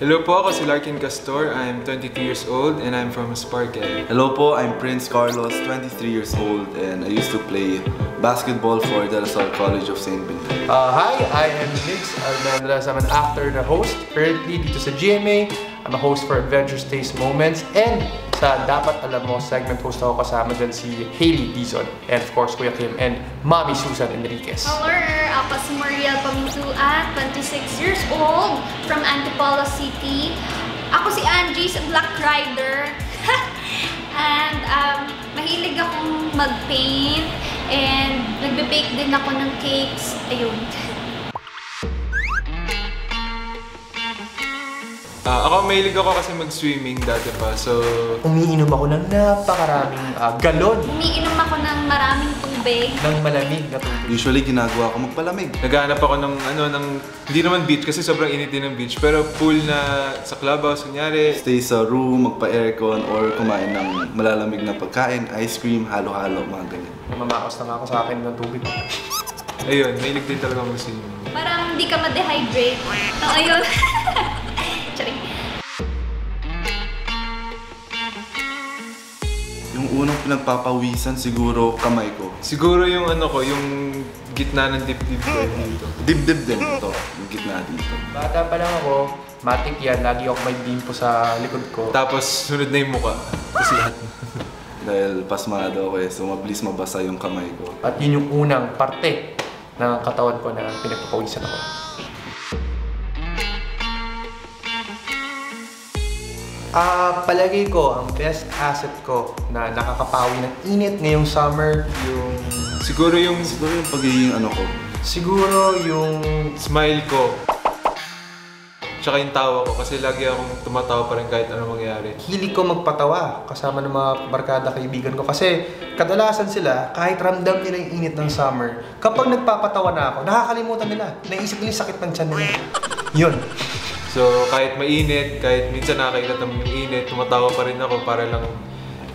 Hello po, ako si Larkin Castor. I'm 22 years old and I'm from Sparkle. Hello po, I'm Prince Carlos, 23 years old and I used to play basketball for De La Salle College of St. Benito. Hi, I am Migs Almendras. I'm an actor na host currently dito sa GMA. I'm a host for Adventure Stays Moments and sa Dapat Alam Mo segment host ako kasama dyan si Hailey Dizon and of course Kuya Kim and Mommy Susan Enriquez. Hello, ako si Mariel Pamintuan, 26 years old from Antipolo City. Ako si Angie sa Black Rider. And mahilig akong mag-paint and nagbe-bake din ako ng cakes. Ayun. Ako, mahilig ako kasi mag-swimming dati pa, so... Umiinom ako ng napakaraming galon Umiinom ako ng maraming tubig. ng malamig na tubig. Usually ginagawa ko magpalamig. Naghahanap ako ng hindi naman beach kasi sobrang init din ng beach, pero pool na sa clubhouse, kunyari. Stay sa room, magpa-aircon or kumain ng malalamig na pagkain, ice cream, halo-halo, mga ganyan. Namamakas na nga ako sa akin ng tubig. Ayun, mahilig din talaga mag-swimming. Parang hindi ka ma-dehydrate. So, ayun. Charing. Yung unang pinagpapawisan siguro kamay ko. Siguro yung yung gitna ng dibdib ko dito. Dibdib din ito, yung gitna dito. Bata pa lang ako, matik yan. Lagi ako may bimpo sa likod ko. Tapos sunod na yung mukha. Tapos lahat. Dahil pasmado ako so mabilis mabasa yung kamay ko. At yun yung unang parte ng katawan ko na pinagpapawisan ako. Palagay ko, ang best asset ko na nakakapawi ng init ngayong summer, Siguro yung Pagiging ko. siguro yung smile ko. Tsaka yung tawa ko kasi lagi akong tumatawa pa rin kahit ano mangyari. hilig ko magpatawa kasama ng mga barkada kaibigan ko. Kasi kadalasan sila, kahit ramdam nila yung init ng summer, kapag nagpapatawa na ako, nakakalimutan nila. Naisip nila yung sakit ng tiyan nila. Yun. So kahit mainit, kahit minsan nakakailat naman yung init, tumatawa pa rin ako para lang,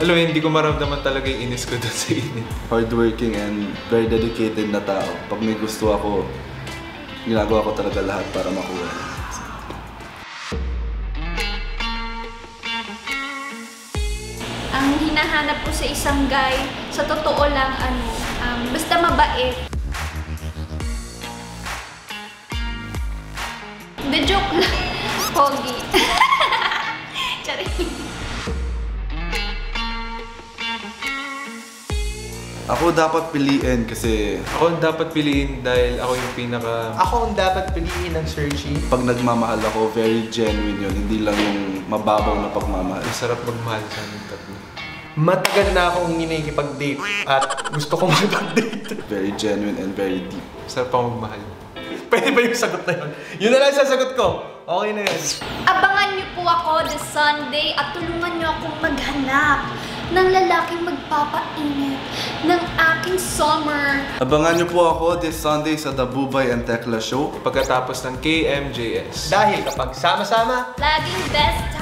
alam mo, hindi ko maramdaman talaga yung inis ko doon sa init. Hardworking and very dedicated na tao. Pag may gusto ako, ginagawa ko talaga lahat para makuha. Ang hinahanap ko sa isang guy, sa totoo lang, basta mabait. The joke lang. Pogi. Charing. Ako dapat piliin kasi Ako ang dapat piliin dahil ako yung pinaka... Ako ang dapat piliin ng Searchy. pag nagmamahal ako, very genuine yun. Hindi lang yung mababaw na pagmamahal. Masarap magmahal sa aming tatlo. Matagal na akong hinikipag-date at gusto kong mag-date. Very genuine and very deep. Masarap ako magmahal. Pwede ba yung sagot na yun? Yun na lang sasagot ko. Okay na yun. Abangan niyo po ako this Sunday at tulungan niyo akong maghanap ng lalaking magpapainit ng aking summer. Abangan niyo po ako this Sunday sa The Bubay and Tekla Show. Pagkatapos ng KMJS. Dahil kapag sama-sama, Laging best